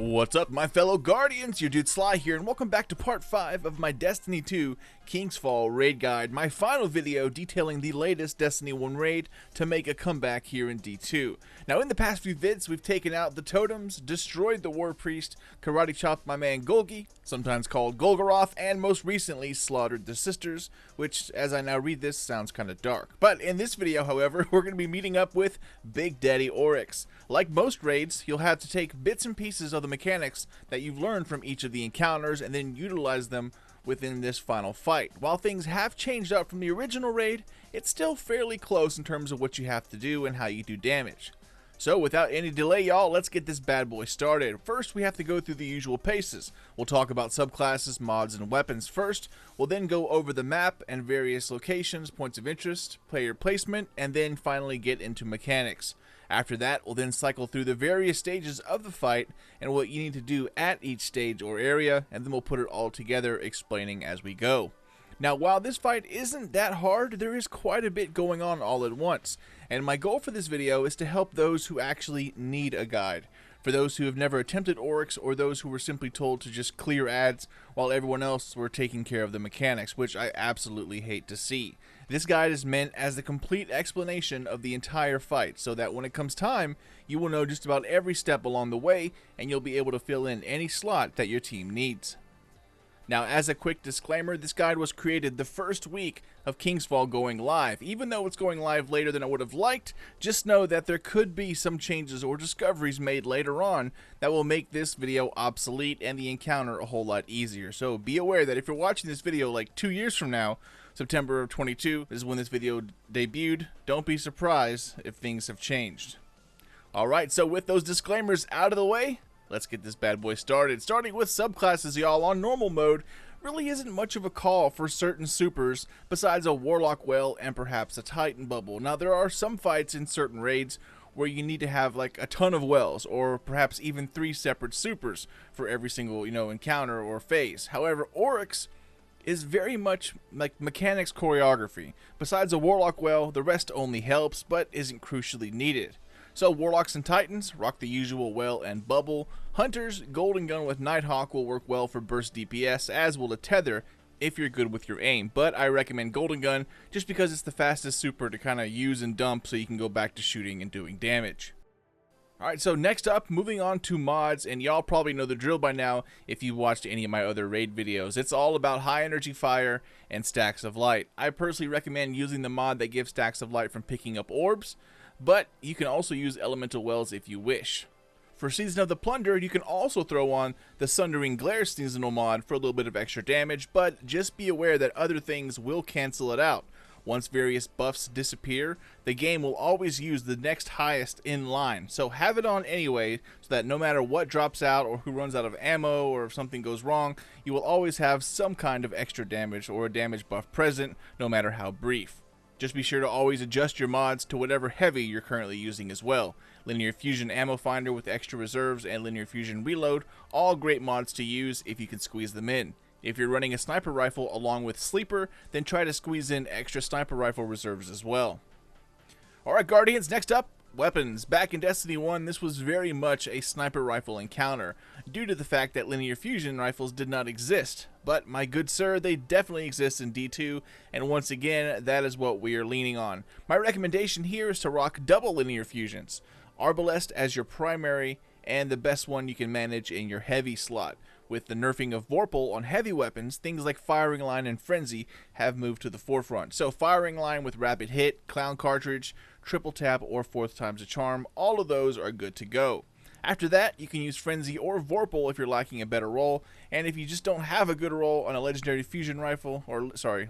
What's up, my fellow Guardians? Your dude Sly here, and welcome back to part 5 of my Destiny 2 Kingsfall raid guide, my final video detailing the latest Destiny 1 raid to make a comeback here in D2. Now, in the past few vids, we've taken out the totems, destroyed the War Priest, karate chopped my man Golgi, sometimes called Golgoroth, and most recently slaughtered the Sisters, which, as I now read this, sounds kind of dark. But in this video, however, we're going to be meeting up with Big Daddy Oryx. Like most raids, you'll have to take bits and pieces of the mechanics that you've learned from each of the encounters and then utilize them within this final fight. While things have changed up from the original raid, it's still fairly close in terms of what you have to do and how you do damage. So without any delay, y'all, let's get this bad boy started. First, we have to go through the usual paces. We'll talk about subclasses, mods, and weapons first. We'll then go over the map and various locations, points of interest, player placement, and then finally get into mechanics. After that, we'll then cycle through the various stages of the fight and what you need to do at each stage or area, and then we'll put it all together, explaining as we go. Now, while this fight isn't that hard, there is quite a bit going on all at once, and my goal for this video is to help those who actually need a guide. For those who have never attempted Oryx, or those who were simply told to just clear ads while everyone else were taking care of the mechanics, which I absolutely hate to see. This guide is meant as the complete explanation of the entire fight, so that when it comes time, you will know just about every step along the way, and you'll be able to fill in any slot that your team needs. Now, as a quick disclaimer, this guide was created the first week of Kingsfall going live. Even though it's going live later than I would have liked, just know that there could be some changes or discoveries made later on that will make this video obsolete and the encounter a whole lot easier. So be aware that if you're watching this video like 2 years from now, September of 22 is when this video debuted, don't be surprised if things have changed. Alright, so with those disclaimers out of the way, let's get this bad boy started. Starting with subclasses, y'all. On normal mode, really isn't much of a call for certain supers besides a Warlock Well and perhaps a Titan Bubble. Now, there are some fights in certain raids where you need to have like a ton of wells, or perhaps even 3 separate supers for every single, encounter or phase. However, Oryx is very much like mechanics choreography. Besides a Warlock Well, the rest only helps, but isn't crucially needed. So Warlocks and Titans rock the usual Well and Bubble. Hunters, Golden Gun with Nighthawk will work well for burst DPS, as will a Tether if you're good with your aim. But I recommend Golden Gun just because it's the fastest super to kind of use and dump so you can go back to shooting and doing damage. Alright, so next up, moving on to mods, and y'all probably know the drill by now if you've watched any of my other raid videos. It's all about high energy fire and stacks of light. I personally recommend using the mod that gives stacks of light from picking up orbs, but you can also use elemental wells if you wish. For Season of the Plunder, you can also throw on the Sundering Glare seasonal mod for a little bit of extra damage, but just be aware that other things will cancel it out. Once various buffs disappear, the game will always use the next highest in line, so have it on anyway, so that no matter what drops out or who runs out of ammo or if something goes wrong, you will always have some kind of extra damage or a damage buff present, no matter how brief. Just be sure to always adjust your mods to whatever heavy you're currently using as well. Linear Fusion Ammo Finder with extra reserves and Linear Fusion Reload, all great mods to use if you can squeeze them in. If you're running a sniper rifle along with Sleeper, then try to squeeze in extra sniper rifle reserves as well. Alright Guardians, next up, weapons. Back in Destiny 1, this was very much a sniper rifle encounter, due to the fact that linear fusion rifles did not exist. But my good sir, they definitely exist in D2, and once again, that is what we are leaning on. My recommendation here is to rock double linear fusions. Arbalest as your primary, and the best one you can manage in your heavy slot. With the nerfing of Vorpal on heavy weapons, things like Firing Line and Frenzy have moved to the forefront. So Firing Line with Rapid Hit, Clown Cartridge, Triple Tap, or 4th Time's a Charm, all of those are good to go. After that, you can use Frenzy or Vorpal if you're lacking a better roll, and if you just don't have a good roll on a Legendary Fusion Rifle,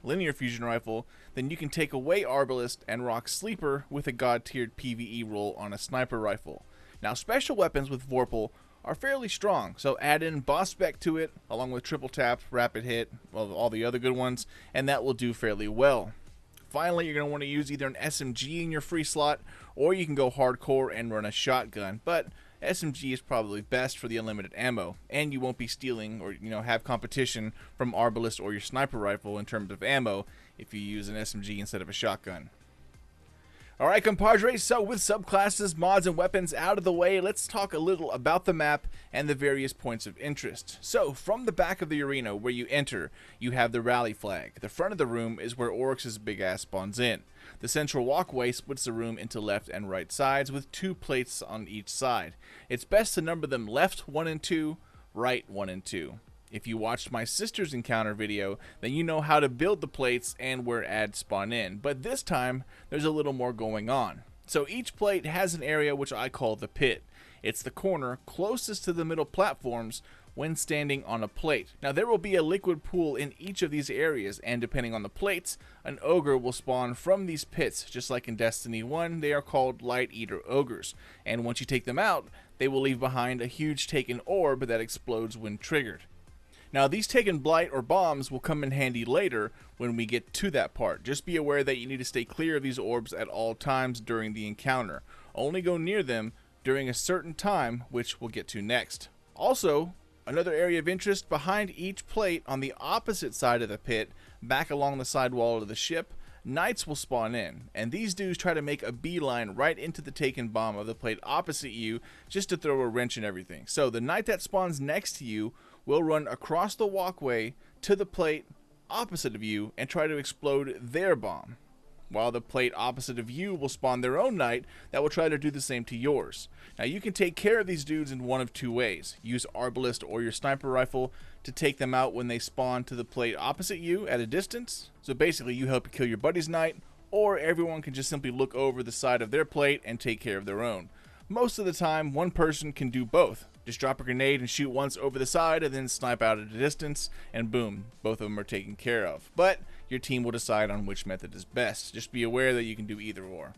Linear Fusion Rifle, then you can take away Arbalest and rock Sleeper with a God-tiered PvE roll on a Sniper Rifle. Now, special weapons with Vorpal are fairly strong, so add in Boss Spec to it, along with Triple Tap, Rapid Hit, well, all the other good ones, and that will do fairly well. Finally, you're going to want to use either an SMG in your free slot, or you can go hardcore and run a shotgun, but SMG is probably best for the unlimited ammo, and you won't be stealing or have competition from Arbalest or your sniper rifle in terms of ammo if you use an SMG instead of a shotgun. Alright, compadres, so with subclasses, mods, and weapons out of the way, let's talk a little about the map and the various points of interest. So, from the back of the arena where you enter, you have the rally flag. The front of the room is where Oryx's big ass spawns in. The central walkway splits the room into left and right sides with 2 plates on each side. It's best to number them left 1 and 2, right 1 and 2. If you watched my sister's encounter video, then you know how to build the plates and where ads spawn in, but this time there's a little more going on. So each plate has an area which I call the pit. It's the corner closest to the middle platforms when standing on a plate. Now there will be a liquid pool in each of these areas, and depending on the plates, an ogre will spawn from these pits. Just like in Destiny 1, they are called light eater ogres, and once you take them out, they will leave behind a huge taken orb that explodes when triggered. Now these taken blight or bombs will come in handy later when we get to that part. Just be aware that you need to stay clear of these orbs at all times during the encounter. Only go near them during a certain time, which we'll get to next. Also, another area of interest, behind each plate on the opposite side of the pit, back along the sidewall of the ship, knights will spawn in, and these dudes try to make a beeline right into the taken bomb of the plate opposite you just to throw a wrench and everything. So the knight that spawns next to you will run across the walkway to the plate opposite of you and try to explode their bomb, while the plate opposite of you will spawn their own knight that will try to do the same to yours. Now you can take care of these dudes in one of 2 ways. Use arbalist or your sniper rifle to take them out when they spawn to the plate opposite you at a distance. So basically you help kill your buddy's knight, or everyone can just simply look over the side of their plate and take care of their own. Most of the time, one person can do both. Just drop a grenade and shoot once over the side and then snipe out at a distance, and boom, both of them are taken care of. But your team will decide on which method is best. Just be aware that you can do either or.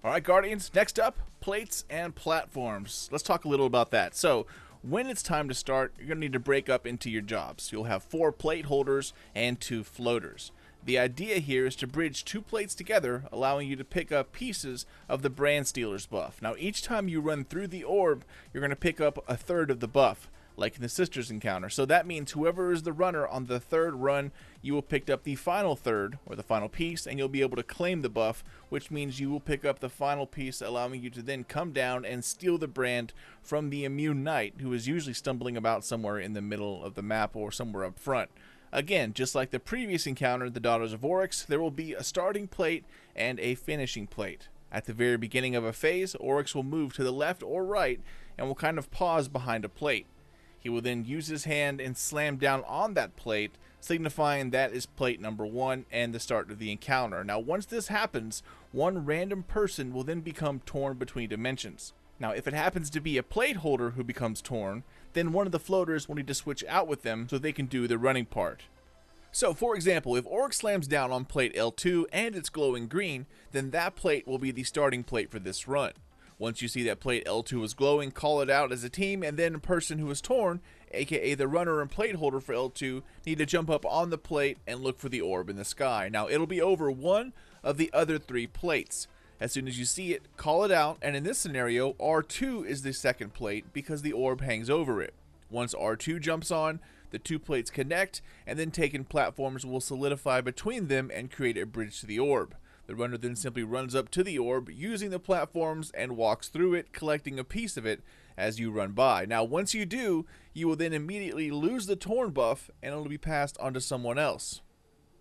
Alright, Guardians, next up, plates and platforms. Let's talk a little about that. So, when it's time to start, you're going to need to break up into your jobs. You'll have 4 plate holders and 2 floaters. The idea here is to bridge 2 plates together, allowing you to pick up pieces of the Brand Stealer's buff. Now each time you run through the orb, you're going to pick up a third of the buff, like in the Sisters encounter. So that means whoever is the runner on the 3rd run, you will pick up the final third, or the final piece, and you'll be able to claim the buff, which means you will pick up the final piece, allowing you to then come down and steal the brand from the immune knight, who is usually stumbling about somewhere in the middle of the map or somewhere up front. Again, just like the previous encounter, the Daughters of Oryx, there will be a starting plate and a finishing plate. At the very beginning of a phase, Oryx will move to the left or right and will kind of pause behind a plate. He will then use his hand and slam down on that plate, signifying that is plate number 1 and the start of the encounter. Now once this happens, one random person will then become torn between dimensions. Now if it happens to be a plate holder who becomes torn, then one of the floaters will need to switch out with them so they can do the running part. So for example, if Oryx slams down on plate L2 and it's glowing green, then that plate will be the starting plate for this run. Once you see that plate L2 is glowing, call it out as a team, and then a person who is torn, aka the runner and plate holder for L2, need to jump up on the plate and look for the orb in the sky. Now it'll be over one of the other 3 plates. As soon as you see it, call it out, and in this scenario, R2 is the second plate because the orb hangs over it. Once R2 jumps on, the 2 plates connect, and then taken platforms will solidify between them and create a bridge to the orb. The runner then simply runs up to the orb using the platforms and walks through it, collecting a piece of it as you run by. Now once you do, you will then immediately lose the torn buff and it will be passed on to someone else.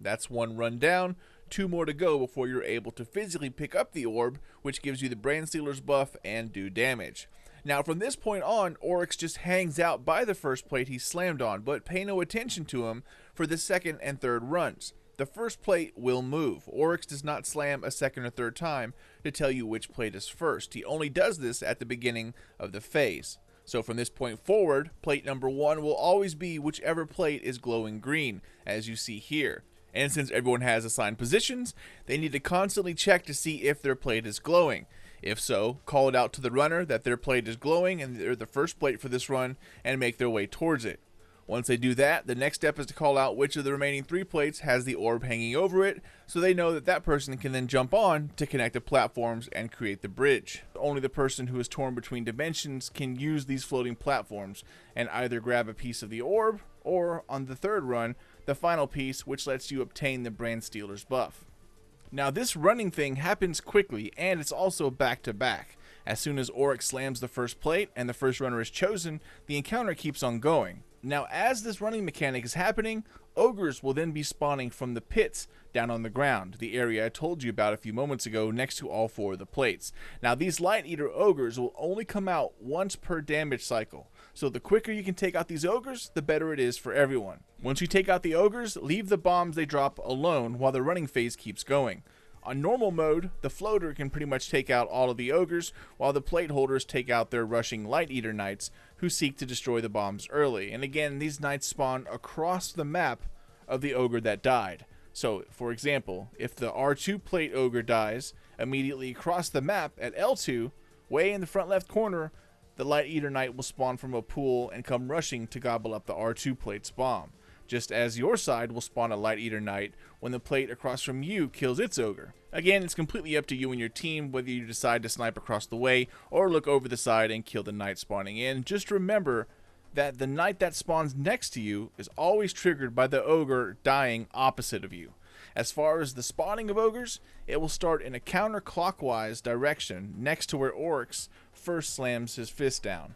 That's 1 run down, 2 more to go before you're able to physically pick up the orb, which gives you the Brand Stealer's buff and do damage. Now from this point on, Oryx just hangs out by the first plate he slammed on, but pay no attention to him for the 2nd and 3rd runs. The first plate will move. Oryx does not slam a 2nd or 3rd time to tell you which plate is first. He only does this at the beginning of the phase. So from this point forward, plate number 1 will always be whichever plate is glowing green, as you see here. And since everyone has assigned positions, they need to constantly check to see if their plate is glowing. If so, call it out to the runner that their plate is glowing and they're the first plate for this run and make their way towards it. Once they do that, the next step is to call out which of the remaining 3 plates has the orb hanging over it, so they know that that person can then jump on to connect the platforms and create the bridge. Only the person who is torn between dimensions can use these floating platforms and either grab a piece of the orb, or on the 3rd run, the final piece, which lets you obtain the Brand Stealer's buff. Now this running thing happens quickly, and it's also back to back. As soon as Oryx slams the first plate and the first runner is chosen, the encounter keeps on going. Now as this running mechanic is happening, ogres will then be spawning from the pits down on the ground, the area I told you about a few moments ago next to all 4 of the plates. Now these light eater ogres will only come out once per damage cycle, so the quicker you can take out these ogres, the better it is for everyone. Once you take out the ogres, leave the bombs they drop alone while the running phase keeps going. On normal mode, the floater can pretty much take out all of the ogres, while the plate holders take out their rushing light eater knights who seek to destroy the bombs early. And again, these knights spawn across the map of the ogre that died. So, for example, if the R2 plate ogre dies, immediately across the map at L2, way in the front left corner, the light eater knight will spawn from a pool and come rushing to gobble up the R2 plate's bomb, just as your side will spawn a light eater knight when the plate across from you kills its ogre. Again, it's completely up to you and your team whether you decide to snipe across the way or look over the side and kill the knight spawning in. Just remember that the knight that spawns next to you is always triggered by the ogre dying opposite of you. As far as the spawning of ogres, it will start in a counterclockwise direction next to where Oryx first slams his fist down.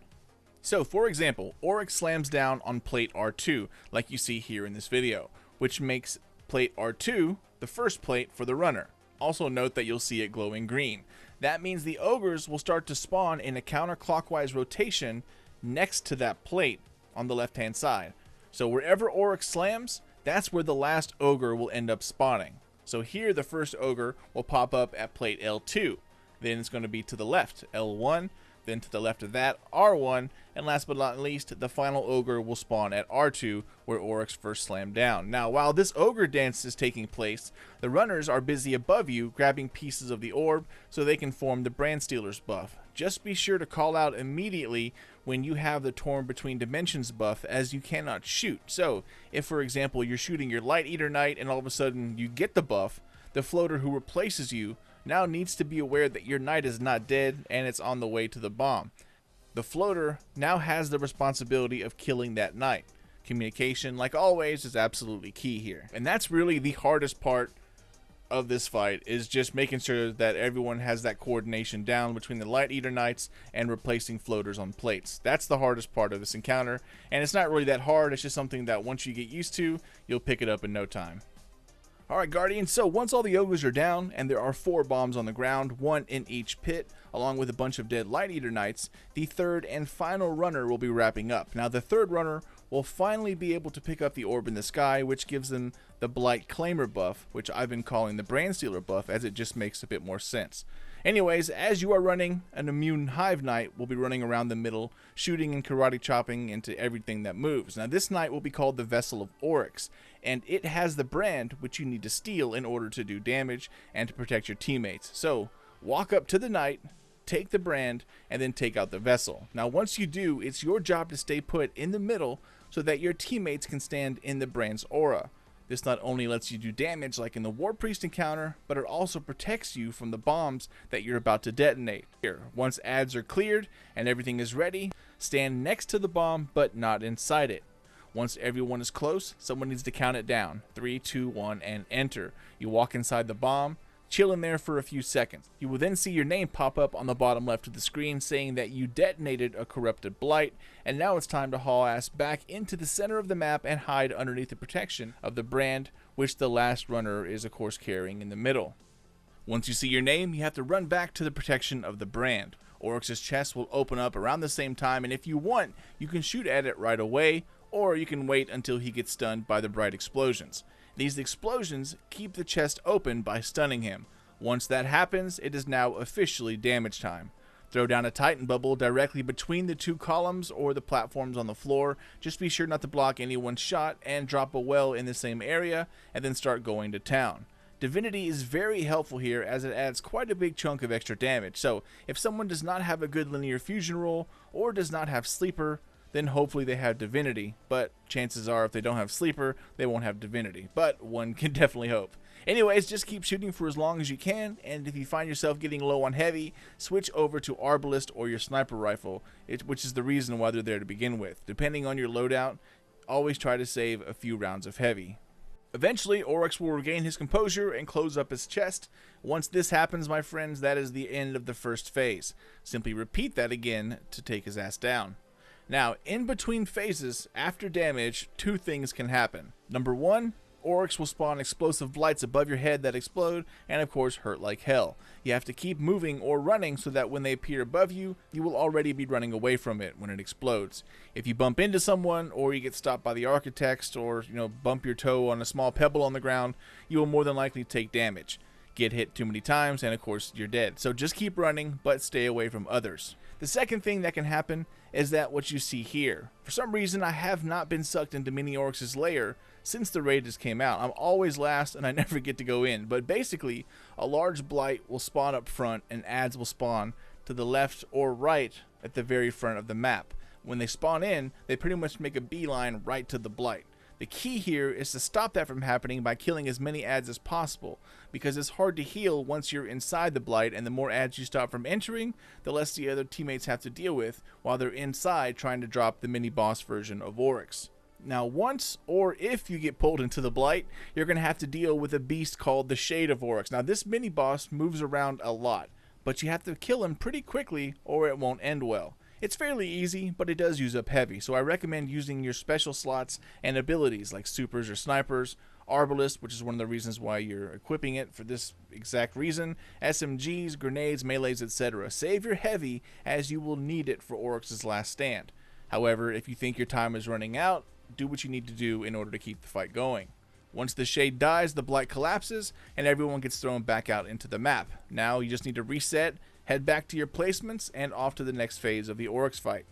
So, for example, Oryx slams down on plate R2, like you see here in this video, which makes plate R2 the first plate for the runner. Also note that you'll see it glowing green. That means the ogres will start to spawn in a counterclockwise rotation next to that plate on the left-hand side. So wherever Oryx slams, that's where the last ogre will end up spawning. So here the first ogre will pop up at plate L2. Then it's going to be to the left, L1. Then to the left of that, R1, and last but not least, the final ogre will spawn at R2, where Oryx first slammed down. Now, while this ogre dance is taking place, the runners are busy above you, grabbing pieces of the orb so they can form the Brand Stealer's buff. Just be sure to call out immediately when you have the Torn Between Dimensions buff, as you cannot shoot. So, if for example you're shooting your Light Eater Knight and all of a sudden you get the buff, the floater who replaces you now needs to be aware that your knight is not dead and it's on the way to the bomb. The floater now has the responsibility of killing that knight. Communication, like always, is absolutely key here. And that's really the hardest part of this fight, is just making sure that everyone has that coordination down between the Light Eater Knights and replacing floaters on plates. That's the hardest part of this encounter, and it's not really that hard, it's just something that once you get used to, you'll pick it up in no time. Alright Guardians, so once all the ogres are down and there are 4 bombs on the ground, 1 in each pit, along with a bunch of dead Light Eater Knights, the third and final runner will be wrapping up. Now the third runner will finally be able to pick up the orb in the sky, which gives them the Blight Claimer buff, which I've been calling the Brand Stealer buff, as it just makes a bit more sense. Anyways, as you are running, an immune Hive Knight will be running around the middle, shooting and karate chopping into everything that moves. Now this knight will be called the Vessel of Oryx, and it has the brand which you need to steal in order to do damage and to protect your teammates. So, walk up to the knight, take the brand, and then take out the vessel. Now once you do, it's your job to stay put in the middle so that your teammates can stand in the brand's aura. This not only lets you do damage like in the War Priest encounter, but it also protects you from the bombs that you're about to detonate. Here, once ads are cleared and everything is ready, stand next to the bomb but not inside it. Once everyone is close, someone needs to count it down. 3, 2, 1, and enter. You walk inside the bomb, chill in there for a few seconds. You will then see your name pop up on the bottom left of the screen saying that you detonated a corrupted blight, and now it's time to haul ass back into the center of the map and hide underneath the protection of the brand, which the last runner is of course carrying in the middle. Once you see your name, you have to run back to the protection of the brand. Oryx's chest will open up around the same time, and if you want, you can shoot at it right away, or you can wait until he gets stunned by the bright explosions. These explosions keep the chest open by stunning him. Once that happens, it is now officially damage time. Throw down a Titan bubble directly between the 2 columns or the platforms on the floor. Just be sure not to block anyone's shot, and drop a well in the same area, and then start going to town. Divinity is very helpful here as it adds quite a big chunk of extra damage. So if someone does not have a good linear fusion roll or does not have sleeper, then hopefully they have Divinity, but chances are if they don't have Sleeper, they won't have Divinity, but one can definitely hope. Anyways, just keep shooting for as long as you can, and if you find yourself getting low on heavy, switch over to Arbalist or your sniper rifle, which is the reason why they're there to begin with. Depending on your loadout, always try to save a few rounds of heavy. Eventually, Oryx will regain his composure and close up his chest. Once this happens, my friends, that is the end of the first phase. Simply repeat that again to take his ass down. Now, in between phases, after damage, two things can happen. Number one, Oryx will spawn explosive blights above your head that explode and of course hurt like hell. You have to keep moving or running so that when they appear above you, you will already be running away from it when it explodes. If you bump into someone or you get stopped by the architects or bump your toe on a small pebble on the ground, you will more than likely take damage. Get hit too many times and of course you're dead. So just keep running but stay away from others. The second thing that can happen is that what you see here. For some reason I have not been sucked into Mini Oryx's lair since the raid just came out. I'm always last and I never get to go in, but basically a large blight will spawn up front and adds will spawn to the left or right at the very front of the map. When they spawn in, they pretty much make a beeline right to the blight. The key here is to stop that from happening by killing as many ads as possible, because it's hard to heal once you're inside the blight, and the more ads you stop from entering, the less the other teammates have to deal with while they're inside trying to drop the mini boss version of Oryx. Now once or if you get pulled into the blight, you're going to have to deal with a beast called the Shade of Oryx. Now this mini boss moves around a lot, but you have to kill him pretty quickly or it won't end well. It's fairly easy, but it does use up heavy, so I recommend using your special slots and abilities like supers or snipers, Arbalist, which is one of the reasons why you're equipping it for this exact reason, SMGs, grenades, melees, etc. Save your heavy as you will need it for Oryx's last stand. However, if you think your time is running out, do what you need to do in order to keep the fight going. Once the Shade dies, the blight collapses and everyone gets thrown back out into the map. Now you just need to reset, head back to your placements, and off to the next phase of the Oryx fight.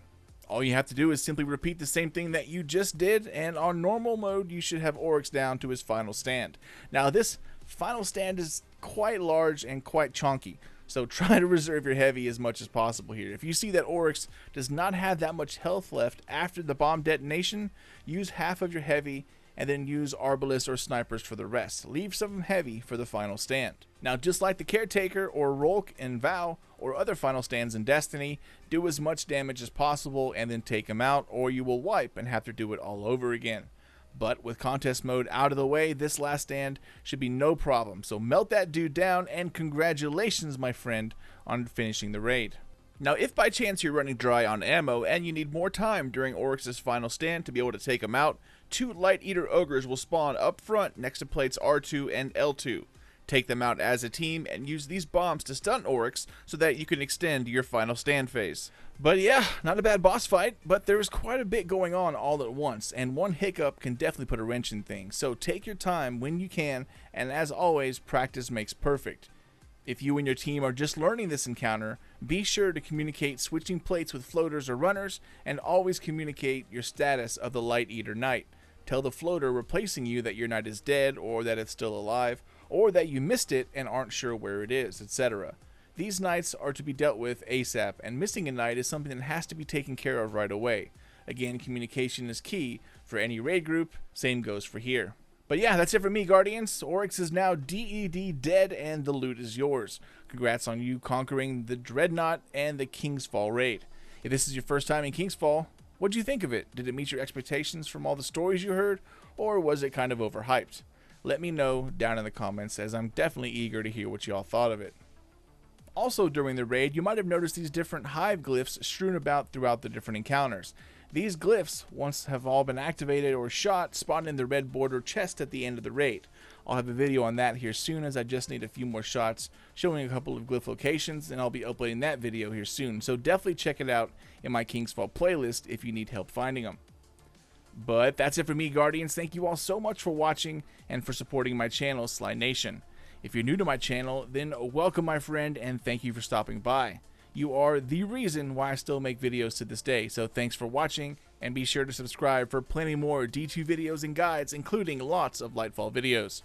All you have to do is simply repeat the same thing that you just did, and on normal mode you should have Oryx down to his final stand. Now this final stand is quite large and quite chunky, so try to reserve your heavy as much as possible here. If you see that Oryx does not have that much health left after the bomb detonation, use half of your heavy and then use Arbalists or snipers for the rest. Leave some heavy for the final stand. Now just like the Caretaker or Rolk and Vow or other final stands in Destiny, do as much damage as possible and then take him out, or you will wipe and have to do it all over again. But with contest mode out of the way, this last stand should be no problem. So melt that dude down, and congratulations my friend on finishing the raid. Now if by chance you're running dry on ammo and you need more time during Oryx's final stand to be able to take him out, 2 Light Eater Ogres will spawn up front next to plates R2 and L2. Take them out as a team and use these bombs to stun Oryx so that you can extend your final stand phase. But yeah, not a bad boss fight, but there's quite a bit going on all at once, and one hiccup can definitely put a wrench in things. So take your time when you can, and as always, practice makes perfect. If you and your team are just learning this encounter, be sure to communicate switching plates with floaters or runners, and always communicate your status of the Light Eater Knight. Tell the floater replacing you that your knight is dead, or that it's still alive, or that you missed it and aren't sure where it is, etc. These knights are to be dealt with ASAP, and missing a knight is something that has to be taken care of right away. Again, communication is key for any raid group, same goes for here. But yeah, that's it for me, Guardians. Oryx is now DED dead and the loot is yours. Congrats on you conquering the Dreadnought and the Kingsfall raid. If this is your first time in Kingsfall, what'd you think of it? Did it meet your expectations from all the stories you heard, or was it kind of overhyped? Let me know down in the comments, as I'm definitely eager to hear what y'all thought of it. Also during the raid, you might have noticed these different hive glyphs strewn about throughout the different encounters. These glyphs, once have all been activated or shot, spawn in the red border chest at the end of the raid. I'll have a video on that here soon, as I just need a few more shots showing a couple of glyph locations, and I'll be uploading that video here soon. So definitely check it out in my Kingsfall playlist if you need help finding them. But that's it for me, Guardians. Thank you all so much for watching and for supporting my channel, Sly Nation. If you're new to my channel, then welcome my friend, and thank you for stopping by. You are the reason why I still make videos to this day, so thanks for watching, and be sure to subscribe for plenty more D2 videos and guides, including lots of Lightfall videos.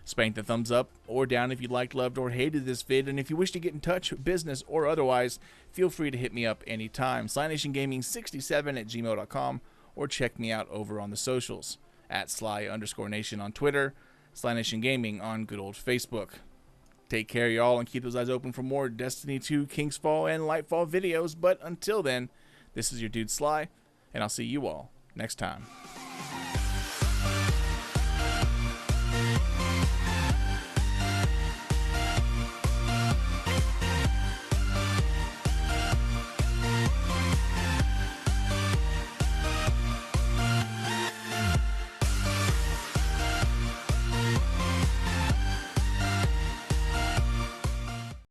Spank the thumbs up or down if you liked, loved, or hated this vid, and if you wish to get in touch, business or otherwise, feel free to hit me up anytime. SlyNationGaming67@gmail.com, or check me out over on the socials, at Sly_Nation on Twitter, Sly Nation Gaming on good old Facebook. Take care, y'all, and keep those eyes open for more Destiny 2, Kingsfall, and Lightfall videos. But until then, this is your dude Sly, and I'll see you all next time.